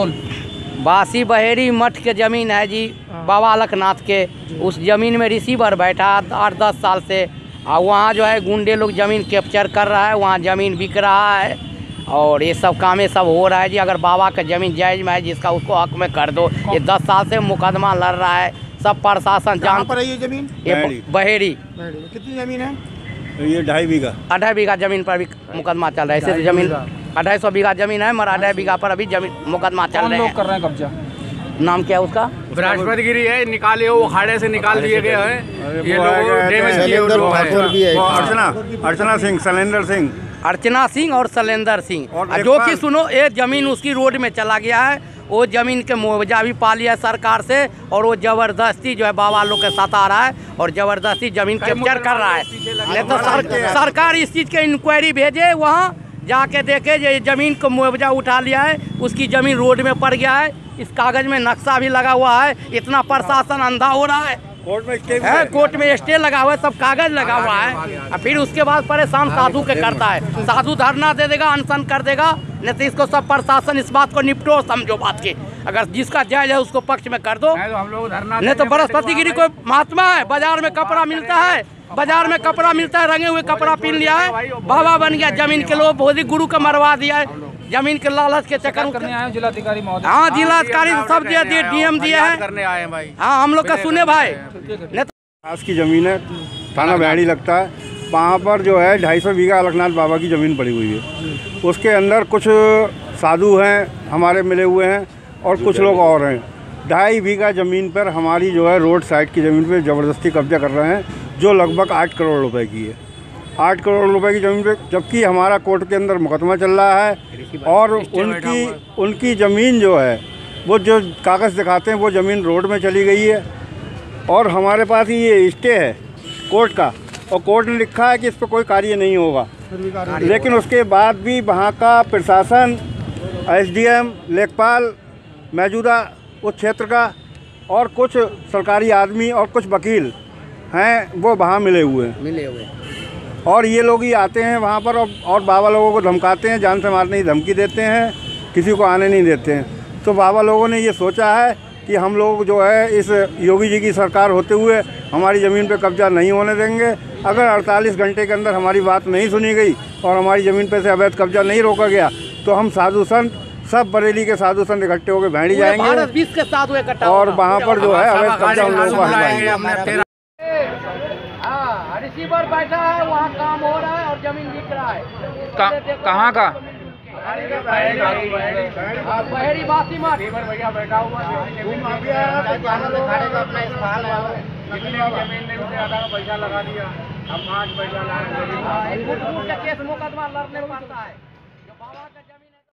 खरतोल बासी बहेरी मठ के ज़मीन है जी, बाबा अलखनाथ के। उस ज़मीन में रिसीवर बैठा 8-10 साल से, और वहाँ जो है गुंडे लोग ज़मीन कैप्चर कर रहा है, वहाँ ज़मीन बिक रहा है और ये सब कामें सब हो रहा है जी। अगर बाबा का ज़मीन जायज़ में है जिसका, उसको हक में कर दो। ये 10 साल से मुकदमा लड़ रहा है, सब प्रशासन जान पर है। ये ज़मीन बहेरी कितनी ज़मीन है? ये 2.5 बीघा 2.5 बीघा ज़मीन पर भी मुकदमा चल रहा है। ऐसे ज़मीन 250 बीघा ज़मीन है, मगर 2.5 बीघा पर अभी ज़मीन मुकदमा चल रहा है। कर रहे हैं कब्जा। नाम क्या है उसका? बृहस्पतिगिरी है, निकाले वो अखाड़े से निकाल दिए गए हैं। ये लोग डैमेज किए अर्चना सिंह, शैलेंद्र सिंह, अर्चना सिंह और शैलेंद्र सिंह, जो कि सुनो, ये ज़मीन उसकी रोड में चला गया है। वो ज़मीन के मुआवजा भी पा लिया है सरकार से, और वो ज़बरदस्ती जो है बाबा लोग के साथ आ रहा है और ज़बरदस्ती ज़मीन कैप्चर कर रहा है। नहीं तो सरकार इस चीज़ के इंक्वायरी भेजे, वहाँ जाके देखे जो ज़मीन को मुआवजा उठा लिया है, उसकी ज़मीन रोड में पड़ गया है, इस कागज़ में नक्शा भी लगा हुआ है। इतना प्रशासन अंधा हो रहा है। कोर्ट में स्टे लगा हुआ है, सब कागज लगा हुआ है, और फिर उसके बाद परेशान साधु के करता है। साधु धरना दे देगा, अनशन कर देगा, नहीं तो इसको सब प्रशासन इस बात को निपटो, समझो बात की। अगर जिसका जायज है उसको पक्ष में कर दो, नहीं तो बृहस्पतिगिरी कोई महात्मा है। बाजार में कपड़ा मिलता है, बाजार में कपड़ा मिलता है, रंगे हुए कपड़ा पहन लिया है, बाबा बन गया। जमीन के लोग बहुत ही गुरु का मरवा दिया है, जमीन के लालच के चक्कर करने आए जिलाधिकारी महोदय। हाँ, जिलाधिकारी सब दिए, डीएम दिए हैं करने आए हैं भाई। हाँ, हम लोग का सुने भाई। खास की ज़मीन है, थाना बहेड़ी लगता है। वहाँ पर जो है 250 बीघा अलखनाथ बाबा की ज़मीन पड़ी हुई है। उसके अंदर कुछ साधु हैं हमारे मिले हुए हैं और कुछ लोग और हैं। 2.5 बीघा ज़मीन पर हमारी जो है रोड साइड की ज़मीन पर ज़बरदस्ती कब्जा कर रहे हैं, जो लगभग 8 करोड़ रुपए की है। 8 करोड़ रुपए की ज़मीन पे, जबकि हमारा कोर्ट के अंदर मुकदमा चल रहा है, और उनकी ज़मीन जो है, वो जो कागज़ दिखाते हैं वो ज़मीन रोड में चली गई है, और हमारे पास ही ये स्टे है कोर्ट का, और कोर्ट ने लिखा है कि इस पर कोई कार्य नहीं होगा। लेकिन उसके बाद भी वहाँ का प्रशासन, SDM, लेखपाल, मौजूदा उस क्षेत्र का, और कुछ सरकारी आदमी और कुछ वकील हैं, वो वहाँ मिले हुए हैं। और ये लोग ही आते हैं वहाँ पर और बाबा लोगों को धमकाते हैं, जान से मारने की धमकी देते हैं, किसी को आने नहीं देते हैं। तो बाबा लोगों ने ये सोचा है कि हम लोग जो है इस योगी जी की सरकार होते हुए हमारी ज़मीन पे कब्जा नहीं होने देंगे। अगर 48 घंटे के अंदर हमारी बात नहीं सुनी गई और हमारी ज़मीन पे से अवैध कब्जा नहीं रोका गया, तो हम साधु संत, सब बरेली के साधु संत इकट्ठे होकर बहेड़ी जाएंगे, और वहाँ पर जो है अवैध कब्जा हम लोगों को हटाएंगे। रिसीवर बैठा है, वहाँ काम हो रहा है और जमीन बिक रहा है। कहाँ का? बहेड़ी बासी मठ भैया बैठा हुआ है, जमीन ने उसे आधा पैसा लगा दिया, अब 5 पैसा ला रहे हैं। केस मुकदमा लड़ने पड़ता है।